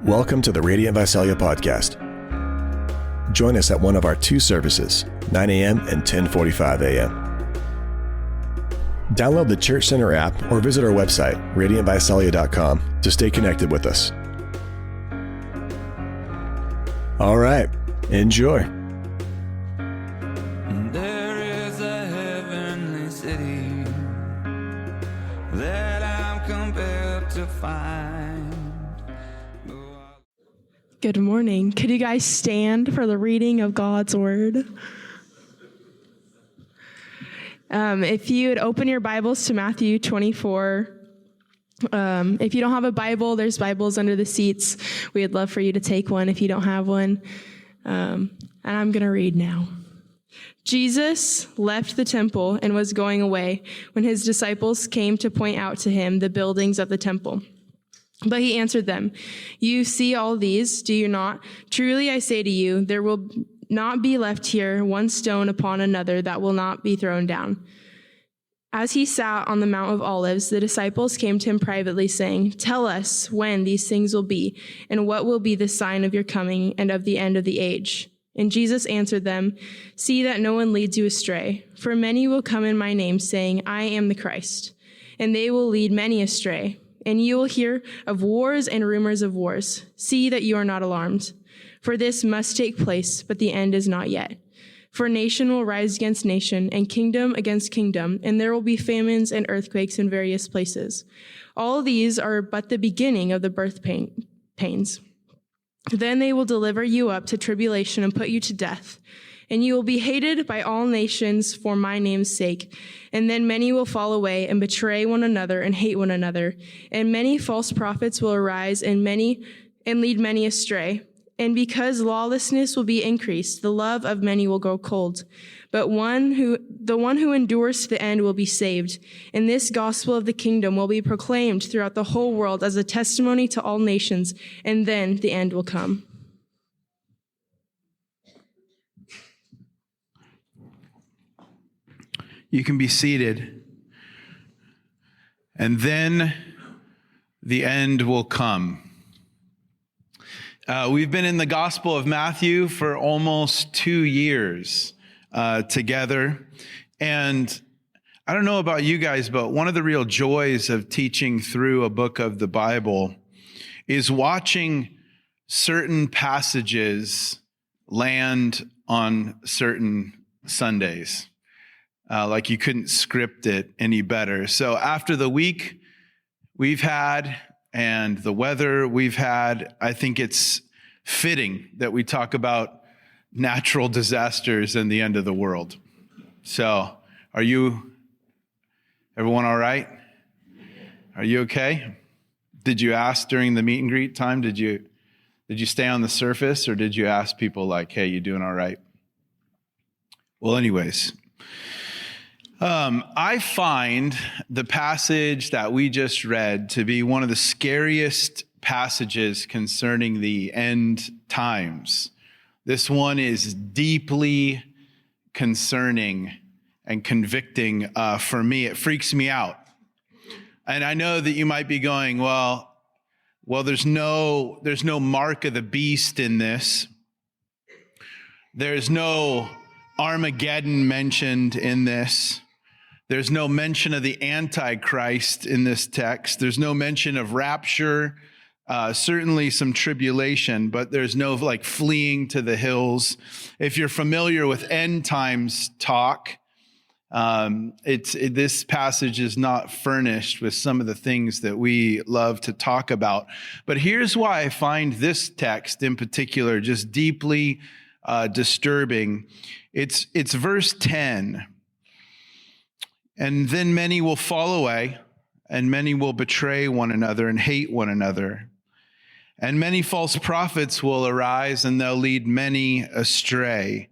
Welcome to the Radiant Visalia podcast. Join us at one of our two services, 9 a.m. and 10:45 a.m. Download the Church Center app or visit our website, radiantvisalia.com, to stay connected with us. All right, enjoy. There is a heavenly city that I'm compelled to find. Good morning. Could you guys stand for the reading of God's word? If you would open your Bibles to Matthew 24. If you don't have a Bible, there's Bibles under the seats. We'd love for you to take one if you don't have one. And I'm going to read now. Jesus left the temple and was going away when his disciples came to point out to him the buildings of the temple. But he answered them, "You see all these, do you not? Truly I say to you, there will not be left here one stone upon another that will not be thrown down." As he sat on the Mount of Olives, the disciples came to him privately, saying, "Tell us when these things will be, and what will be the sign of your coming and of the end of the age?" And Jesus answered them, "See that no one leads you astray. For many will come in my name, saying, 'I am the Christ,' and they will lead many astray. And you will hear of wars and rumors of wars. See that you are not alarmed. For this must take place, but the end is not yet. For nation will rise against nation, and kingdom against kingdom, and there will be famines and earthquakes in various places. All these are but the beginning of the birth pains. Then they will deliver you up to tribulation and put you to death. And you will be hated by all nations for my name's sake. And then many will fall away and betray one another and hate one another. And many false prophets will arise and lead many astray. And because lawlessness will be increased, the love of many will grow cold. But the one who endures to the end will be saved. And this gospel of the kingdom will be proclaimed throughout the whole world as a testimony to all nations. And then the end will come. You can be seated. And then the end will come. We've been in the Gospel of Matthew for almost 2 years together. And I don't know about you guys, but one of the real joys of teaching through a book of the Bible is watching certain passages land on certain Sundays. Like you couldn't script it any better. So after the week we've had and the weather we've had, I think it's fitting that we talk about natural disasters and the end of the world. So everyone all right? Are you okay? Did you ask during the meet and greet time? Did you stay on the surface, or did you ask people like, "Hey, you doing all right?" Well, anyways, I find the passage that we just read to be one of the scariest passages concerning the end times. This one is deeply concerning and convicting for me. It freaks me out. And I know that you might be going, well, there's no mark of the beast in this. There's no Armageddon mentioned in this. There's no mention of the Antichrist in this text. There's no mention of rapture, certainly some tribulation, but there's no like fleeing to the hills. If you're familiar with end times talk, this passage is not furnished with some of the things that we love to talk about. But here's why I find this text in particular just deeply disturbing. It's verse 10. And then many will fall away, and many will betray one another and hate one another. And many false prophets will arise, and they'll lead many astray.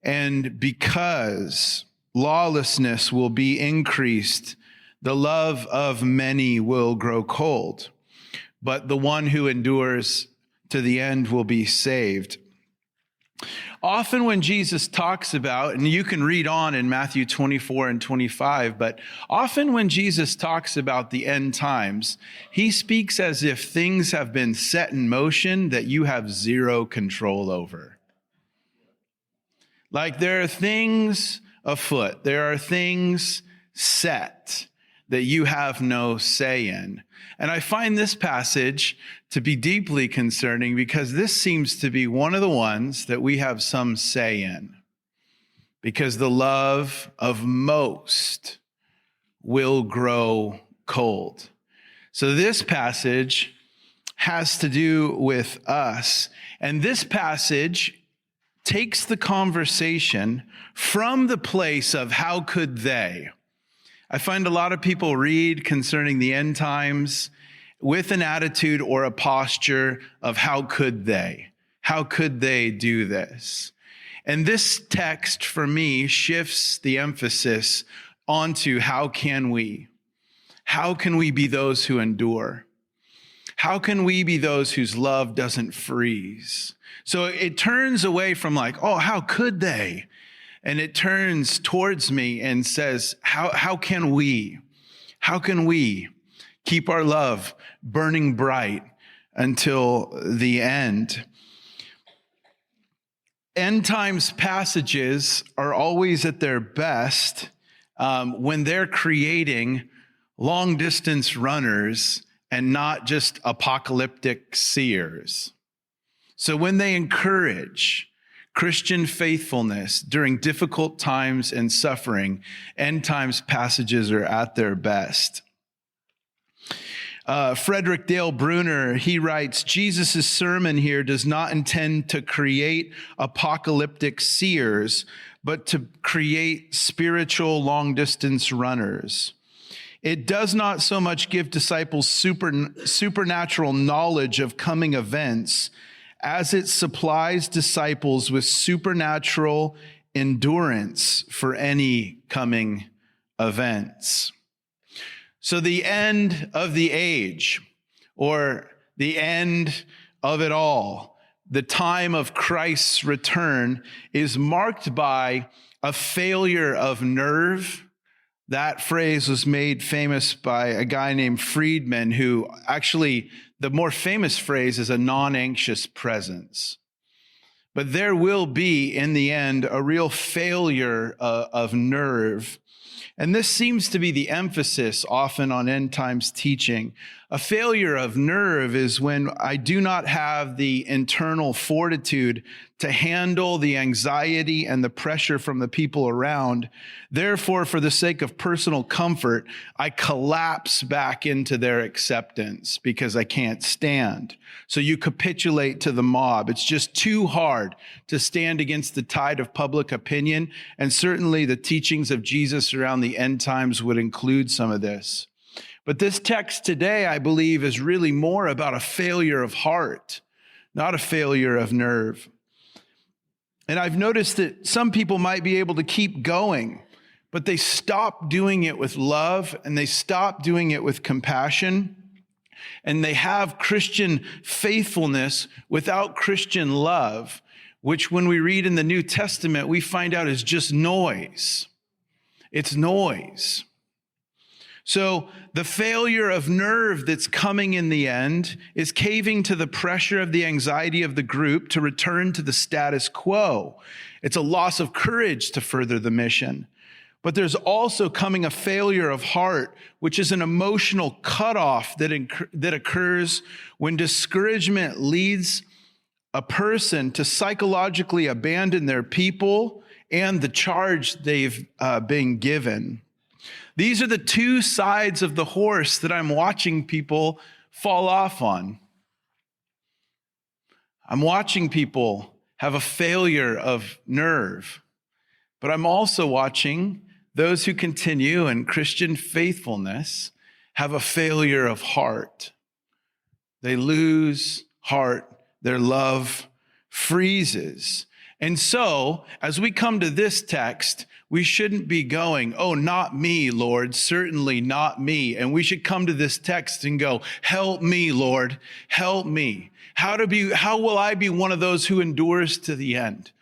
And because lawlessness will be increased, the love of many will grow cold. But the one who endures to the end will be saved. Often when Jesus talks about, and you can read on in Matthew 24 and 25, but often when Jesus talks about the end times, he speaks as if things have been set in motion that you have zero control over. Like there are things afoot, there are things set that you have no say in. And I find this passage to be deeply concerning because this seems to be one of the ones that we have some say in. Because the love of most will grow cold. So this passage has to do with us. And this passage takes the conversation from the place of how could they. I find a lot of people read concerning the end times with an attitude or a posture of how could they? How could they do this? And this text for me shifts the emphasis onto how can we? How can we be those who endure? How can we be those whose love doesn't freeze? So it turns away from like, oh, how could they? And it turns towards me and says, how can we keep our love burning bright until the end? End times passages are always at their best when they're creating long distance runners and not just apocalyptic seers. So when they encourage Christian faithfulness during difficult times and suffering, end times passages are at their best. Frederick Dale Bruner, he writes, Jesus' sermon here does not intend to create apocalyptic seers, but to create spiritual long-distance runners. It does not so much give disciples supernatural knowledge of coming events as it supplies disciples with supernatural endurance for any coming events. So the end of the age, or the end of it all, the time of Christ's return, is marked by a failure of nerve. That phrase was made famous by a guy named Friedman, who actually, the more famous phrase is a non-anxious presence. But there will be, in the end, a real failure of nerve. And this seems to be the emphasis often on end times teaching. A failure of nerve is when I do not have the internal fortitude to handle the anxiety and the pressure from the people around. Therefore, for the sake of personal comfort, I collapse back into their acceptance because I can't stand. So you capitulate to the mob. It's just too hard to stand against the tide of public opinion. And certainly the teachings of Jesus around the end times would include some of this. But this text today, I believe, is really more about a failure of heart, not a failure of nerve. And I've noticed that some people might be able to keep going, but they stop doing it with love and they stop doing it with compassion. And they have Christian faithfulness without Christian love, which when we read in the New Testament, we find out is just noise. It's noise. So the failure of nerve that's coming in the end is caving to the pressure of the anxiety of the group to return to the status quo. It's a loss of courage to further the mission. But there's also coming a failure of heart, which is an emotional cutoff that occurs when discouragement leads a person to psychologically abandon their people and the charge they've been given. These are the two sides of the horse that I'm watching people fall off on. I'm watching people have a failure of nerve, but I'm also watching those who continue in Christian faithfulness have a failure of heart. They lose heart. Their love freezes. And so, as we come to this text, We shouldn't be going, oh, not me, Lord, certainly not me. And we should come to this text and go, help me, Lord, help me. How will I be one of those who endures to the end?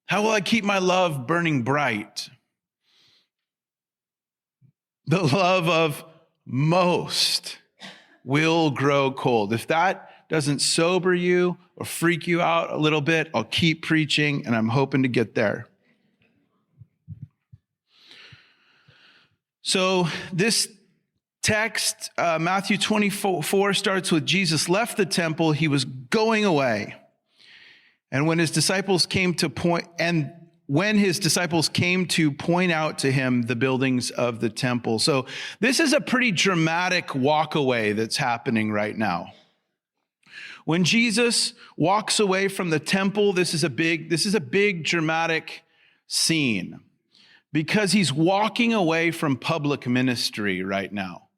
How will I keep my love burning bright? The love of most will grow cold. If that doesn't sober you or freak you out a little bit, I'll keep preaching, and I'm hoping to get there. So this text, Matthew 24, starts with Jesus left the temple. He was going away. And when his disciples came to point out to him the buildings of the temple. So this is a pretty dramatic walk away that's happening right now. When Jesus walks away from the temple, this is a big dramatic scene, because he's walking away from public ministry right now.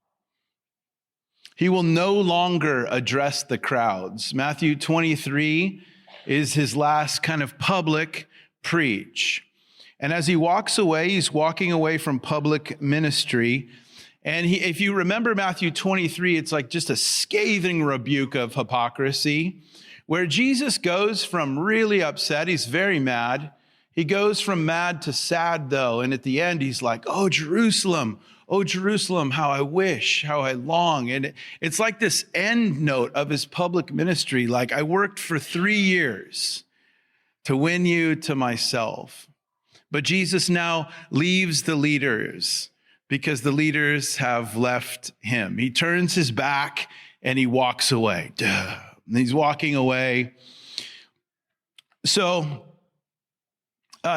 He will no longer address the crowds. Matthew 23 is his last kind of public preach. And as he walks away, he's walking away from public ministry. And if you remember Matthew 23, it's like just a scathing rebuke of hypocrisy, where Jesus goes from really upset, he's very mad. He goes from mad to sad, though. And at the end, he's like, oh, Jerusalem, how I wish, how I long. And it's like this end note of his public ministry. Like, I worked for 3 years to win you to myself. But Jesus now leaves the leaders because the leaders have left him. He turns his back and he walks away. And he's walking away. So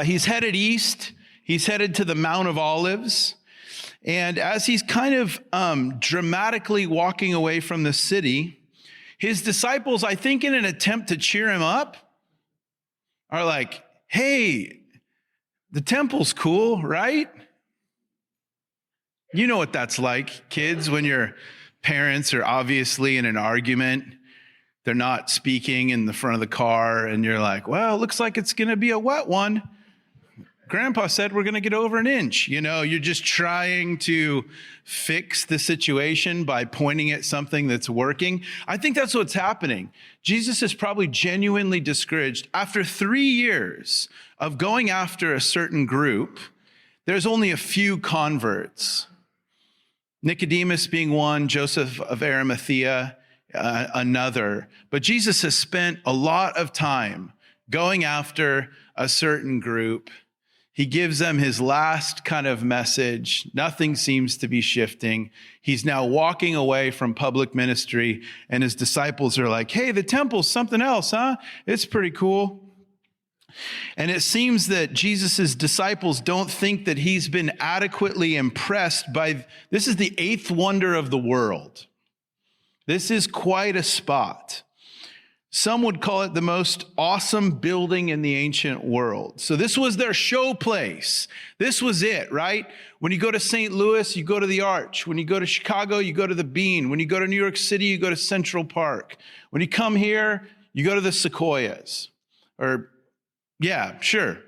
he's headed east. He's headed to the Mount of Olives. And as he's kind of dramatically walking away from the city, his disciples, I think in an attempt to cheer him up, are like, hey, the temple's cool, right? You know what that's like, kids, when your parents are obviously in an argument. They're not speaking in the front of the car, and you're like, well, it looks like it's going to be a wet one. Grandpa said we're going to get over an inch. You know, you're just trying to fix the situation by pointing at something that's working. I think that's what's happening. Jesus is probably genuinely discouraged. After 3 years of going after a certain group, there's only a few converts. Nicodemus being one, Joseph of Arimathea another. But Jesus has spent a lot of time going after a certain group. He gives them his last kind of message. Nothing seems to be shifting. He's now walking away from public ministry, and his disciples are like, hey, the temple's something else, huh? It's pretty cool. And it seems that Jesus' disciples don't think that he's been adequately impressed by, this is the 8th wonder of the world. This is quite a spot. Some would call it the most awesome building in the ancient world. So this was their show place. This was it, right? When you go to St. Louis, you go to the Arch. When you go to Chicago, you go to the Bean. When you go to New York City, you go to Central Park. When you come here, you go to the Sequoias. Yeah, sure.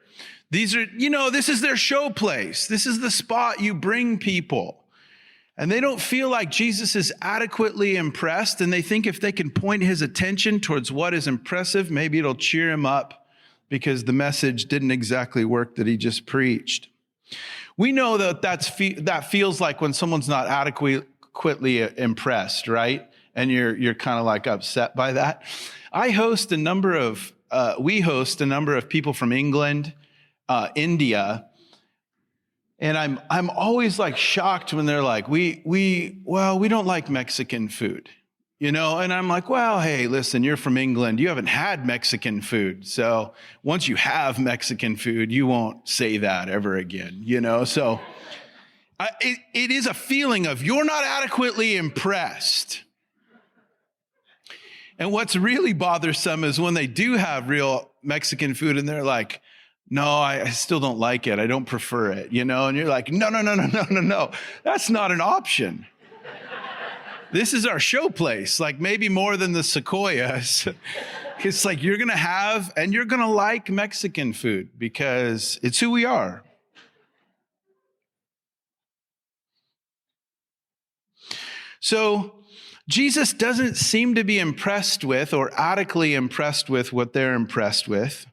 These are, this is their show place. This is the spot you bring people. And they don't feel like Jesus is adequately impressed, and they think if they can point his attention towards what is impressive, maybe it'll cheer him up because the message didn't exactly work that he just preached. We know that that feels like when someone's not adequately impressed, right? And you're kind of like upset by that. We host a number of people from England, India. And I'm always like shocked when they're like, we don't like Mexican food, And I'm like, well, hey, listen, you're from England. You haven't had Mexican food. So once you have Mexican food, you won't say that ever again, So it is a feeling of you're not adequately impressed. And what's really bothersome is when they do have real Mexican food and they're like, no, I still don't like it. I don't prefer it, And you're like, no. That's not an option. This is our show place, like maybe more than the Sequoias. It's like you're going to like Mexican food because it's who we are. So Jesus doesn't seem to be impressed with or adequately impressed with what they're impressed with.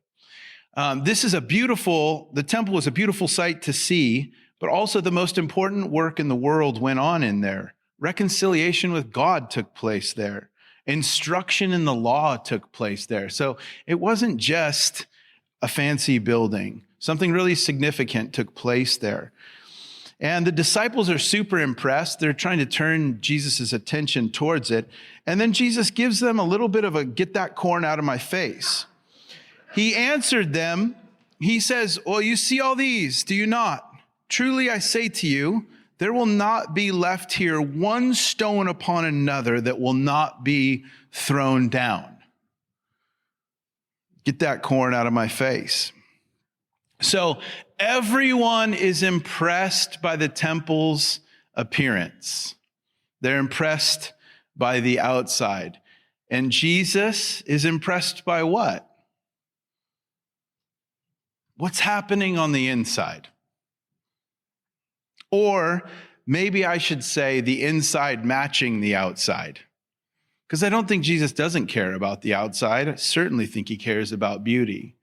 The temple was a beautiful sight to see, but also the most important work in the world went on in there. Reconciliation with God took place there. Instruction in the law took place there. So it wasn't just a fancy building. Something really significant took place there. And the disciples are super impressed. They're trying to turn Jesus' attention towards it. And then Jesus gives them a little bit of a get that corn out of my face. He answered them. He says, well, you see all these, do you not? Truly I say to you, there will not be left here one stone upon another that will not be thrown down. Get that corn out of my face. So everyone is impressed by the temple's appearance. They're impressed by the outside. And Jesus is impressed by what? What's happening on the inside? Or maybe I should say the inside matching the outside. Because I don't think Jesus doesn't care about the outside. I certainly think he cares about beauty.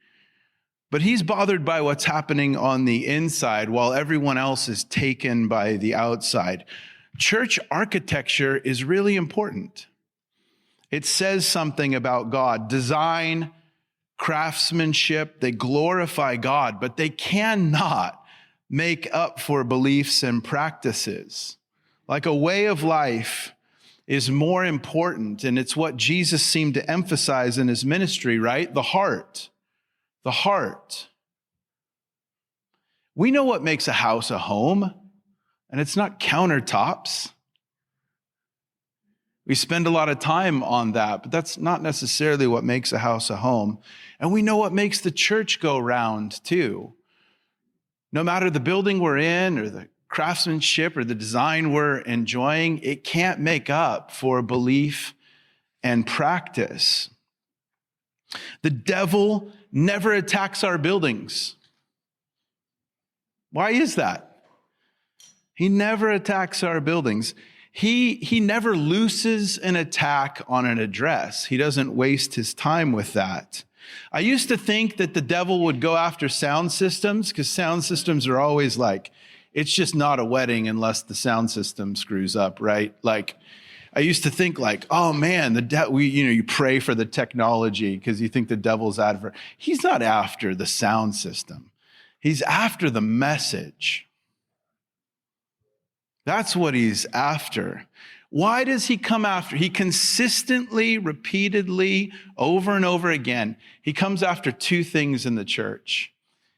But he's bothered by what's happening on the inside while everyone else is taken by the outside. Church architecture is really important. It says something about God. Design, craftsmanship, they glorify God, but they cannot make up for beliefs and practices. Like a way of life is more important, and it's what Jesus seemed to emphasize in his ministry, right? The heart. The heart. We know what makes a house a home, and it's not countertops. We spend a lot of time on that, but that's not necessarily what makes a house a home. And we know what makes the church go round, too. No matter the building we're in or the craftsmanship or the design we're enjoying, it can't make up for belief and practice. The devil never attacks our buildings. Why is that? He never attacks our buildings. He never looses an attack on an address. He doesn't waste his time with that. I used to think that the devil would go after sound systems because sound systems are always like, it's just not a wedding unless the sound system screws up, right? Like, I used to think like, oh man, you pray for the technology because you think the devil's after. He's not after the sound system. He's after the message. That's what he's after. Why does he come after? He consistently, repeatedly, over and over again, he comes after two things in the church.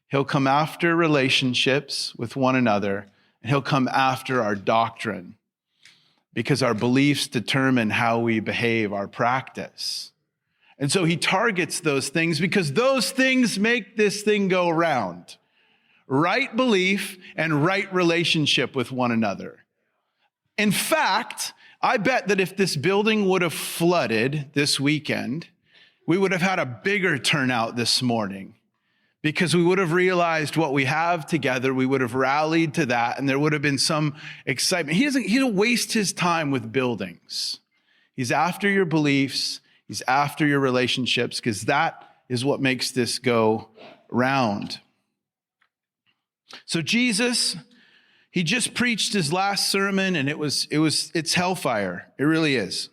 He'll come after relationships with one another, and he'll come after our doctrine, because our beliefs determine how we behave, our practice. And so he targets those things because those things make this thing go round. Right belief and right relationship with one another. In fact, I bet that if this building would have flooded this weekend, we would have had a bigger turnout this morning because we would have realized what we have together. We would have rallied to that, and there would have been some excitement. He doesn't waste his time with buildings. He's after your beliefs. He's after your relationships because that is what makes this go round. So Jesus, he just preached his last sermon, and it's hellfire. It really is.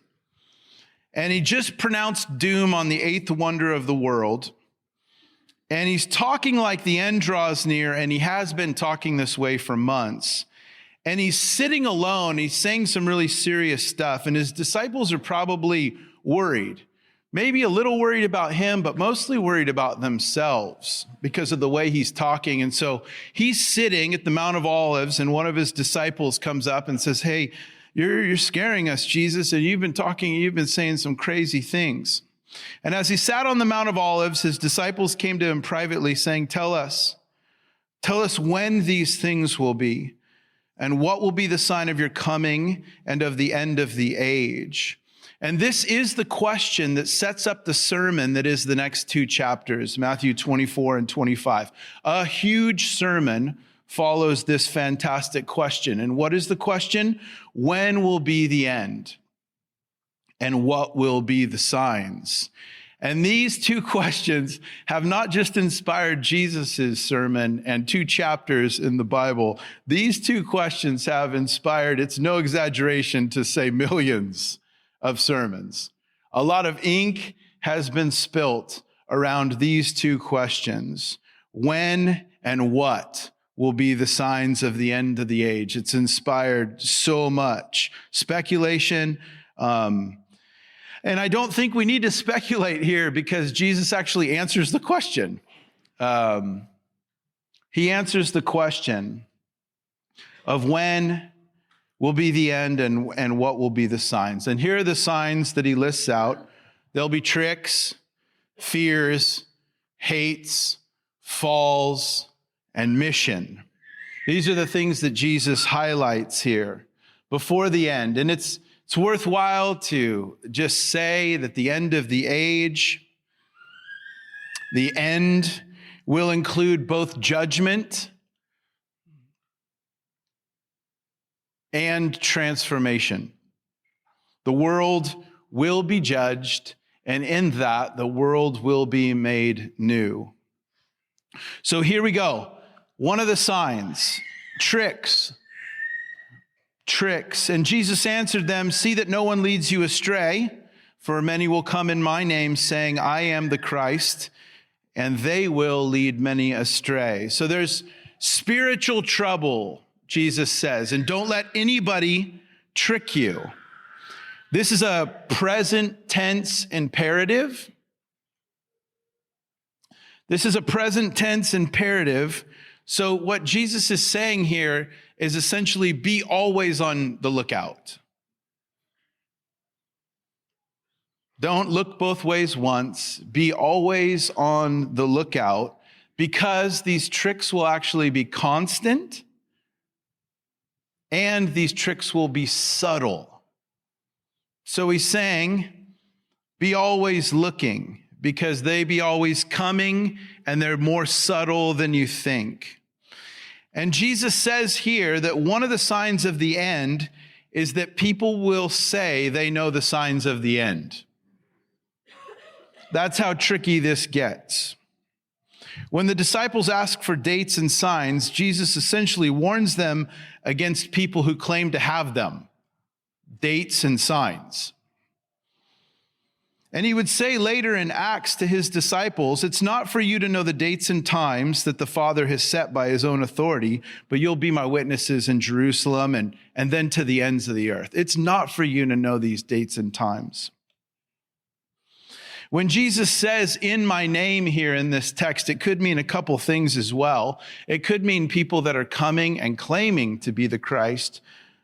And he just pronounced doom on the eighth wonder of the world. And he's talking like the end draws near, and he has been talking this way for months. And he's sitting alone. He's saying some really serious stuff, and his disciples are probably worried. Maybe a little worried about him, but mostly worried about themselves because of the way he's talking. And so he's sitting at the Mount of Olives, and one of his disciples comes up and says, hey, you're scaring us, Jesus, and you've been saying some crazy things. And as he sat on the Mount of Olives, his disciples came to him privately saying, tell us when these things will be, and what will be the sign of your coming and of the end of the age. And this is the question that sets up the sermon that is the next two chapters, Matthew 24 and 25. A huge sermon follows this fantastic question. And what is the question? When will be the end? And what will be the signs? And these two questions have not just inspired Jesus' sermon and 2 chapters in the Bible. These two questions have inspired, it's no exaggeration to say, millions of sermons. A lot of ink has been spilt around these two questions. When and what will be the signs of the end of the age? It's inspired so much speculation. And I don't think we need to speculate here because Jesus actually answers the question. He answers the question of when will be the end and what will be the signs. And here are the signs that he lists out. There'll be tricks, fears, hates, falls, and mission. These are the things that Jesus highlights here before the end. And it's worthwhile to just say that the end of the age, the end will include both judgment and transformation. The world will be judged, and in that, the world will be made new. So here we go. One of the signs, tricks. And Jesus answered them, "See that no one leads you astray, for many will come in my name, saying, I am the Christ, and they will lead many astray." So there's spiritual trouble, Jesus says, and don't let anybody trick you. This is a present tense imperative. So what Jesus is saying here is essentially be always on the lookout. Don't look both ways once. Be always on the lookout because these tricks will actually be constant and these tricks will be subtle. So he's saying, be always looking because they be always coming and they're more subtle than you think. And Jesus says here that one of the signs of the end is that people will say they know the signs of the end. That's how tricky this gets. When the disciples ask for dates and signs, Jesus essentially warns them against people who claim to have them, dates and signs. And he would say later in Acts to his disciples, it's not for you to know the dates and times that the Father has set by his own authority, but you'll be my witnesses in Jerusalem and then to the ends of the earth. It's not for you to know these dates and times. When Jesus says in my name here in this text, it could mean a couple things as well. It could mean people that are coming and claiming to be the Christ,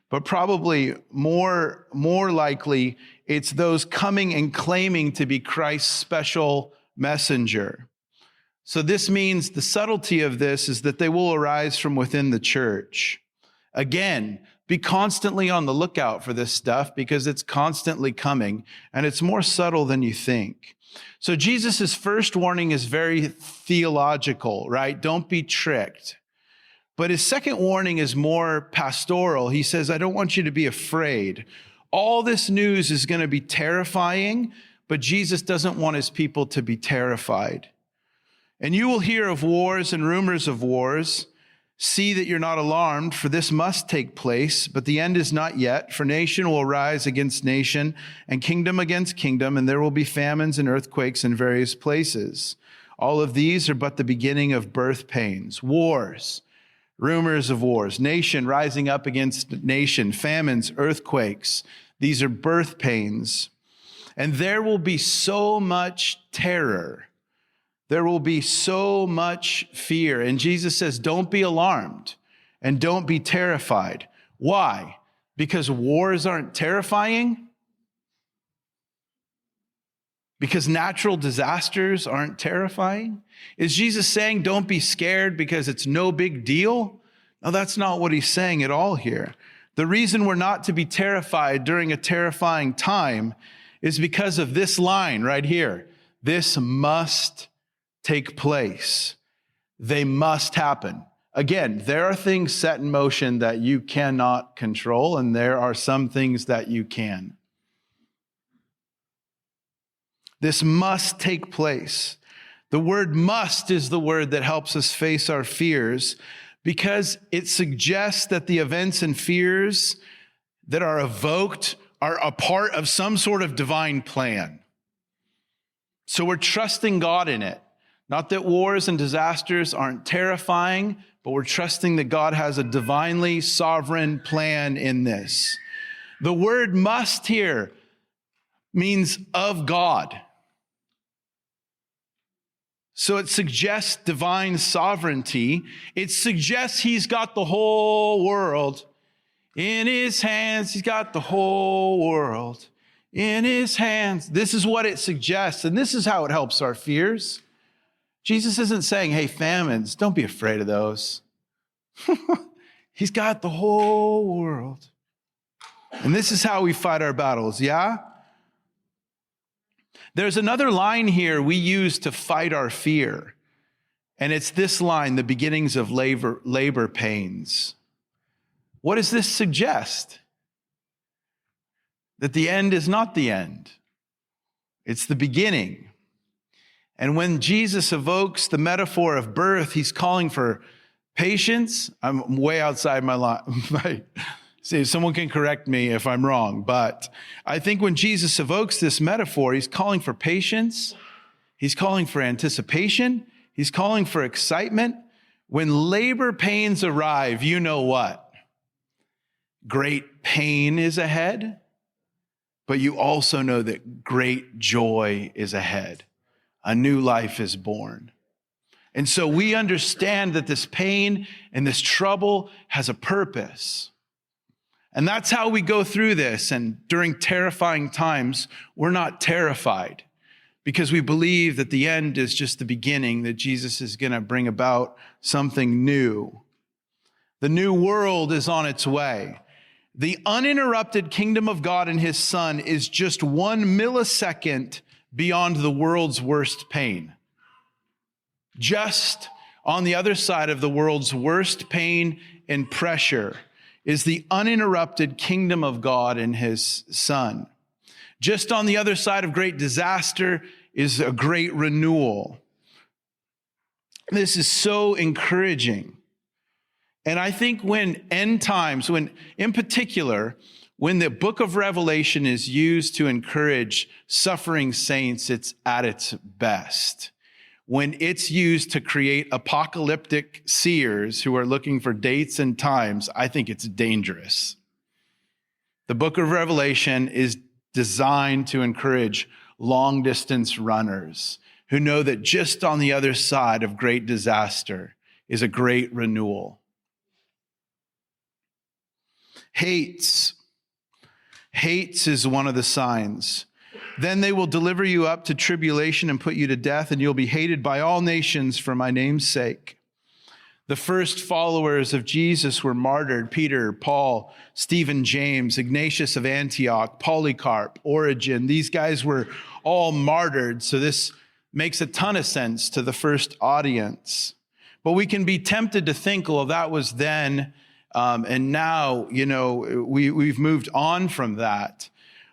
but probably more likely, it's those coming and claiming to be Christ's special messenger. So this means the subtlety of this is that they will arise from within the church. Again, be constantly on the lookout for this stuff because it's constantly coming and it's more subtle than you think. So Jesus' first warning is very theological, right? Don't be tricked. But his second warning is more pastoral. He says, I don't want you to be afraid. All this news is going to be terrifying, but Jesus doesn't want his people to be terrified. And you will hear of wars and rumors of wars. See that you're not alarmed, for this must take place, but the end is not yet. For nation will rise against nation, and kingdom against kingdom, and there will be famines and earthquakes in various places. All of these are but the beginning of birth pains, wars, rumors of wars, nation rising up against nation, famines, earthquakes. These are birth pains. And there will be so much terror. There will be so much fear. And Jesus says, don't be alarmed and don't be terrified. Why? Because wars aren't terrifying? Because natural disasters aren't terrifying? Is Jesus saying don't be scared because it's no big deal? No, that's not what he's saying at all here. The reason we're not to be terrified during a terrifying time is because of this line right here. This must take place. They must happen. Again, there are things set in motion that you cannot control, and there are some things that you can. This must take place. The word must is the word that helps us face our fears, because it suggests that the events and fears that are evoked are a part of some sort of divine plan. So we're trusting God in it. Not that wars and disasters aren't terrifying, but we're trusting that God has a divinely sovereign plan in this. The word must here means of God. So it suggests divine sovereignty. It suggests he's got the whole world in his hands. He's got the whole world in his hands. This is what it suggests, and this is how it helps our fears. Jesus isn't saying, hey, famines, don't be afraid of those. He's got the whole world. And this is how we fight our battles, yeah? There's another line here we use to fight our fear. And it's this line, the beginnings of labor pains. What does this suggest? That the end is not the end. It's the beginning. And when Jesus evokes the metaphor of birth, he's calling for patience. I'm way outside my line. See, someone can correct me if I'm wrong, but I think when Jesus evokes this metaphor, he's calling for patience. He's calling for anticipation. He's calling for excitement. When labor pains arrive, you know what? Great pain is ahead, but you also know that great joy is ahead. A new life is born. And so we understand that this pain and this trouble has a purpose. And that's how we go through this. And during terrifying times, we're not terrified because we believe that the end is just the beginning, that Jesus is going to bring about something new. The new world is on its way. The uninterrupted kingdom of God and his Son is just 1 millisecond beyond the world's worst pain. Just on the other side of the world's worst pain and pressure is the uninterrupted kingdom of God and his Son. Just on the other side of great disaster is a great renewal. This is so encouraging. And I think when end times, in particular, when the book of Revelation is used to encourage suffering saints, it's at its best. When it's used to create apocalyptic seers who are looking for dates and times, I think it's dangerous. The book of Revelation is designed to encourage long-distance runners who know that just on the other side of great disaster is a great renewal. Hates is one of the signs. Then they will deliver you up to tribulation and put you to death, and you'll be hated by all nations for my name's sake. The first followers of Jesus were martyred: Peter, Paul, Stephen, James, Ignatius of Antioch, Polycarp, Origen. These guys were all martyred, so this makes a ton of sense to the first audience. But we can be tempted to think, well, that was then, and now, we've moved on from that.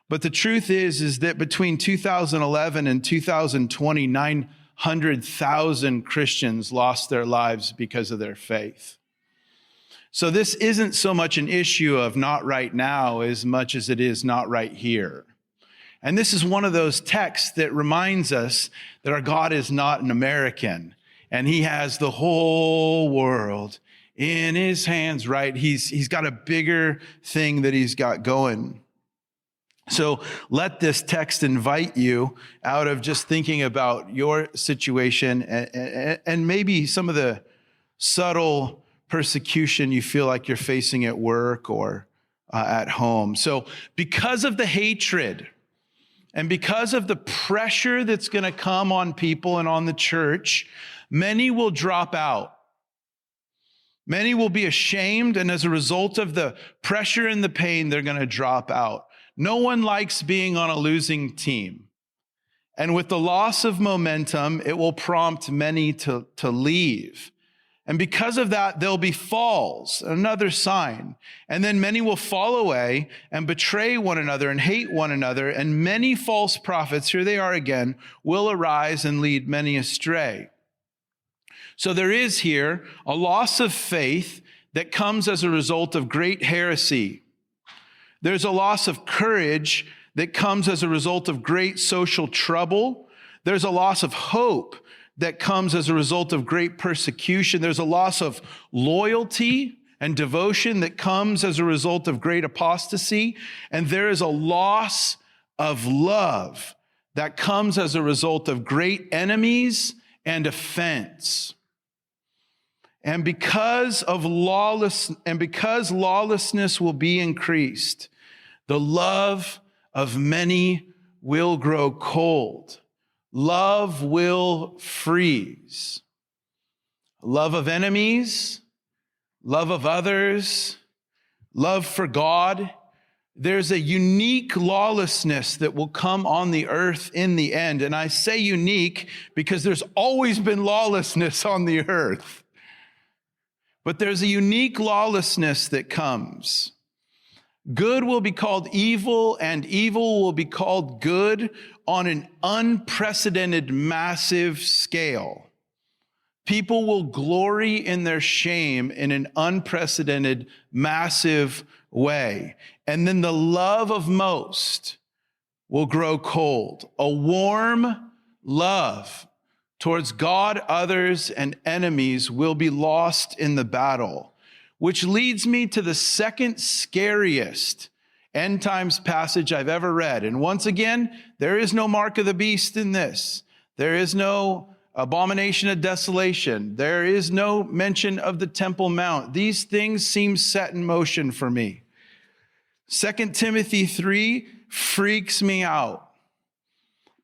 But the truth is that between 2011 and 2020, 900,000 Christians lost their lives because of their faith. So this isn't so much an issue of not right now as much as it is not right here. And this is one of those texts that reminds us that our God is not an American, and he has the whole world in his hands, right? He's got a bigger thing that he's got going. So let this text invite you out of just thinking about your situation and maybe some of the subtle persecution you feel like you're facing at work or at home. So because of the hatred and because of the pressure that's going to come on people and on the church, many will drop out. Many will be ashamed, and as a result of the pressure and the pain, they're going to drop out. No one likes being on a losing team. And with the loss of momentum, it will prompt many to leave. And because of that, there'll be falls, another sign. And then many will fall away and betray one another and hate one another. And many false prophets, here they are again, will arise and lead many astray. So there is here a loss of faith that comes as a result of great heresy. There's a loss of courage that comes as a result of great social trouble. There's a loss of hope that comes as a result of great persecution. There's a loss of loyalty and devotion that comes as a result of great apostasy. And there is a loss of love that comes as a result of great enemies and offense. And because lawlessness will be increased, the love of many will grow cold. Love will freeze. Love of enemies, love of others, love for God. There's a unique lawlessness that will come on the earth in the end. And I say unique because there's always been lawlessness on the earth. But there's a unique lawlessness that comes. Good will be called evil, and evil will be called good on an unprecedented, massive scale. People will glory in their shame in an unprecedented, massive way. And then the love of most will grow cold. A warm love towards God, others, and enemies will be lost in the battle. Which leads me to the second scariest end times passage I've ever read. And once again, there is no mark of the beast in this. There is no abomination of desolation. There is no mention of the Temple Mount. These things seem set in motion for me. 2 Timothy 3 freaks me out.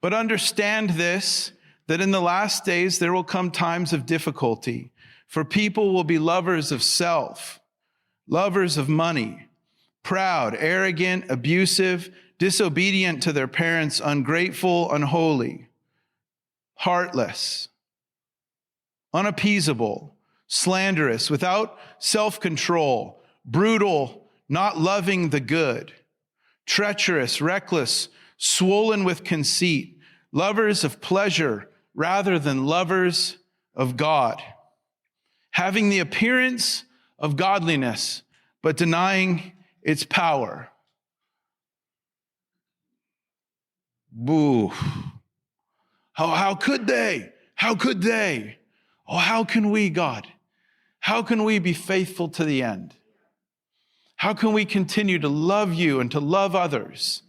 But understand this, that in the last days there will come times of difficulty. For people will be lovers of self, lovers of money, proud, arrogant, abusive, disobedient to their parents, ungrateful, unholy, heartless, unappeasable, slanderous, without self-control, brutal, not loving the good, treacherous, reckless, swollen with conceit, lovers of pleasure rather than lovers of God, having the appearance of godliness, but denying its power. Boo. How could they? How could they? Oh, how can we, God? How can we be faithful to the end? How can we continue to love you and to love others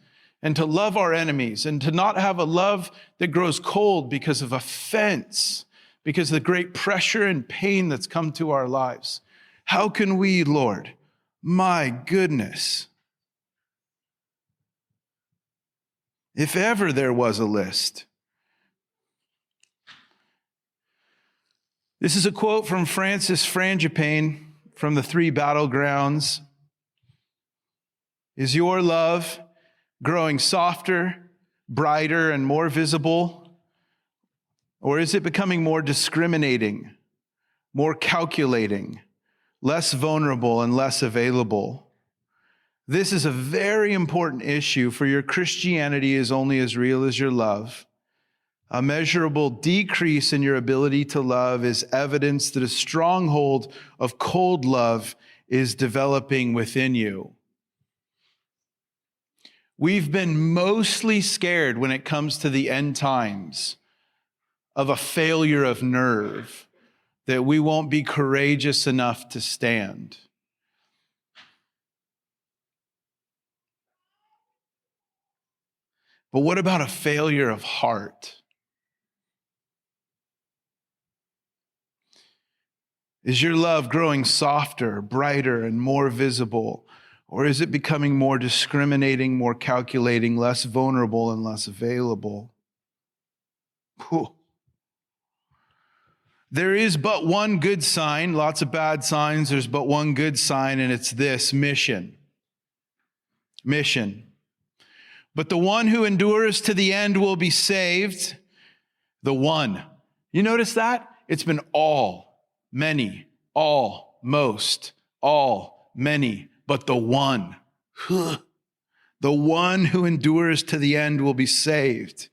and to love our enemies and to not have a love that grows cold because of offense, because of the great pressure and pain that's come to our lives? How can we, Lord? My goodness. If ever there was a list. This is a quote from Francis Frangipane from the Three Battlegrounds. Is your love growing softer, brighter, and more visible? Or is it becoming more discriminating, more calculating, less vulnerable, and less available? This is a very important issue, for your Christianity is only as real as your love. A measurable decrease in your ability to love is evidence that a stronghold of cold love is developing within you. We've been mostly scared when it comes to the end times of a failure of nerve, that we won't be courageous enough to stand. But what about a failure of heart? Is your love growing softer, brighter, and more visible? Or is it becoming more discriminating, more calculating, less vulnerable, and less available? Whew. There is but one good sign, lots of bad signs. There's but one good sign, and it's this: mission. Mission. But the one who endures to the end will be saved. The one. You notice that? It's been all, many, all, most, all, many, but the one. The one who endures to the end will be saved.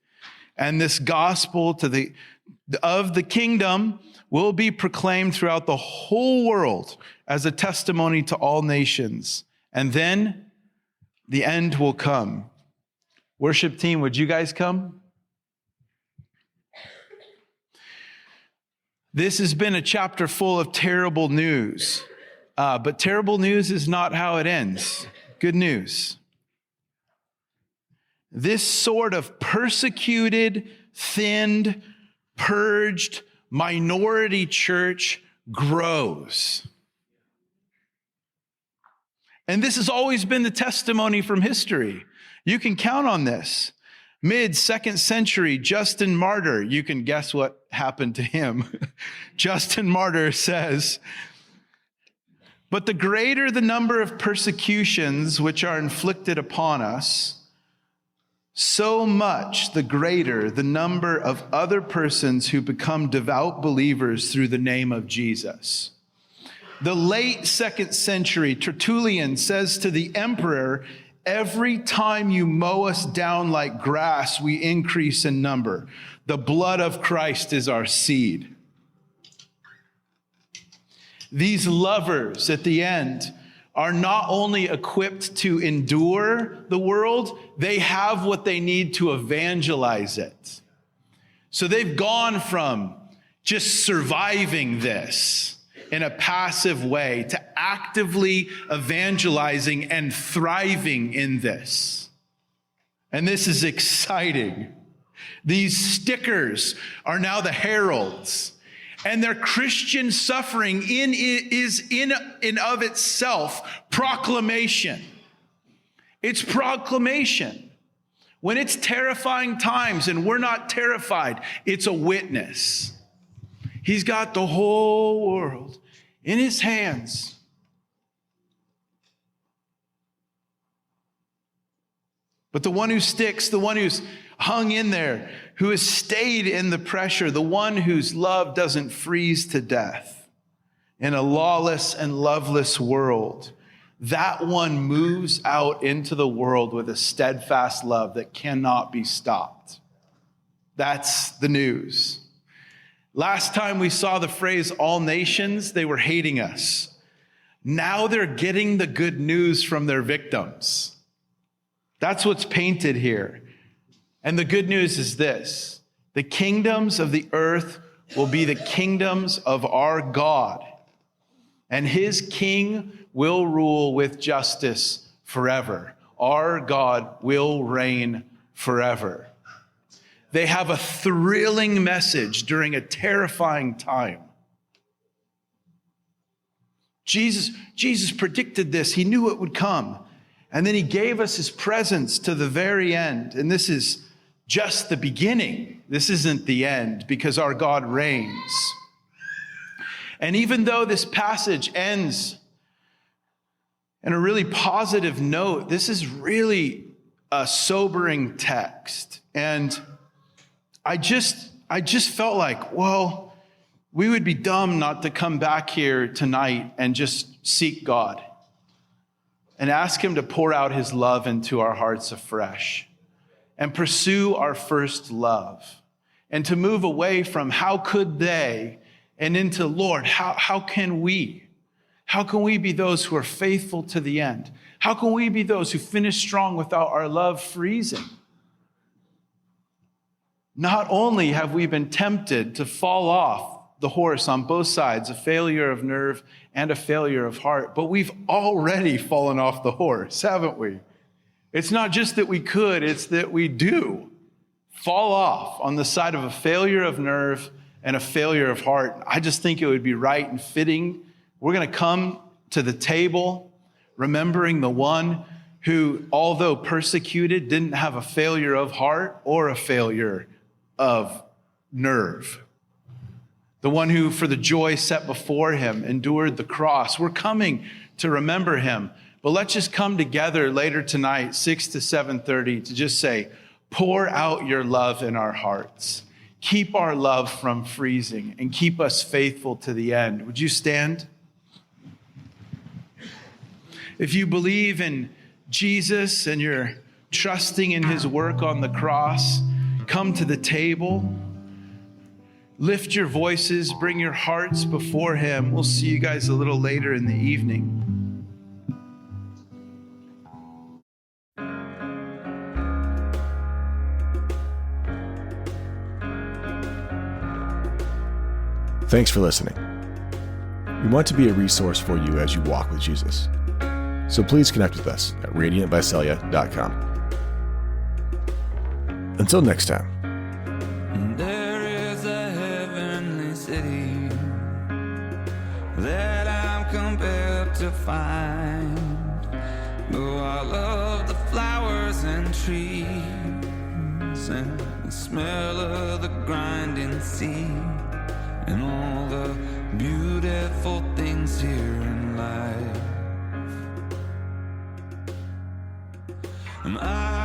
And this gospel of the kingdom will be proclaimed throughout the whole world as a testimony to all nations. And then the end will come. Worship team, would you guys come? This has been a chapter full of terrible news. But terrible news is not how it ends. Good news. This sort of persecuted, thinned, purged minority church grows. And this has always been the testimony from history. You can count on this. Mid-2nd century, Justin Martyr, you can guess what happened to him. Justin Martyr says, "But the greater the number of persecutions which are inflicted upon us, so much the greater the number of other persons who become devout believers through the name of Jesus." The late 2nd century Tertullian says to the emperor, "Every time you mow us down like grass, we increase in number. The blood of Christ is our seed." These lovers at the end are not only equipped to endure the world, they have what they need to evangelize it. So they've gone from just surviving this in a passive way to actively evangelizing and thriving in this. And this is exciting. These stickers are now the heralds. And their Christian suffering is in and of itself proclamation. It's proclamation. When it's terrifying times and we're not terrified, it's a witness. He's got the whole world in his hands. But the one who sticks, the one who's hung in there, who has stayed in the pressure, the one whose love doesn't freeze to death in a lawless and loveless world, that one moves out into the world with a steadfast love that cannot be stopped. That's the news. Last time we saw the phrase all nations, they were hating us. Now they're getting the good news from their victims. That's what's painted here. And the good news is this: the kingdoms of the earth will be the kingdoms of our God, and his king will rule with justice forever. Our God will reign forever. They have a thrilling message during a terrifying time. Jesus predicted this. He knew it would come. And then he gave us his presence to the very end. And this is just the beginning. This isn't the end, because our God reigns. And even though this passage ends in a really positive note, this is really a sobering text. And I just felt like, well, we would be dumb not to come back here tonight and just seek God and ask him to pour out his love into our hearts afresh and pursue our first love, and to move away from how could they and into, Lord, how can we? How can we be those who are faithful to the end? How can we be those who finish strong without our love freezing? Not only have we been tempted to fall off the horse on both sides, a failure of nerve and a failure of heart, but we've already fallen off the horse, haven't we? It's not just that we could, it's that we do fall off on the side of a failure of nerve and a failure of heart. I just think it would be right and fitting. We're going to come to the table remembering the one who, although persecuted, didn't have a failure of heart or a failure of nerve. The one who, for the joy set before him, endured the cross. We're coming to remember him. But let's just come together later tonight, 6 to 7:30, to just say, pour out your love in our hearts. Keep our love from freezing and keep us faithful to the end. Would you stand? If you believe in Jesus and you're trusting in his work on the cross, come to the table. Lift your voices, bring your hearts before him. We'll see you guys a little later in the evening. Thanks for listening. We want to be a resource for you as you walk with Jesus. So please connect with us at radiantvisalia.com. Until next time. There is a heavenly city that I'm compelled to find. Though I love the flowers and trees and the smell of the grinding sea and all the beautiful things here in life. And I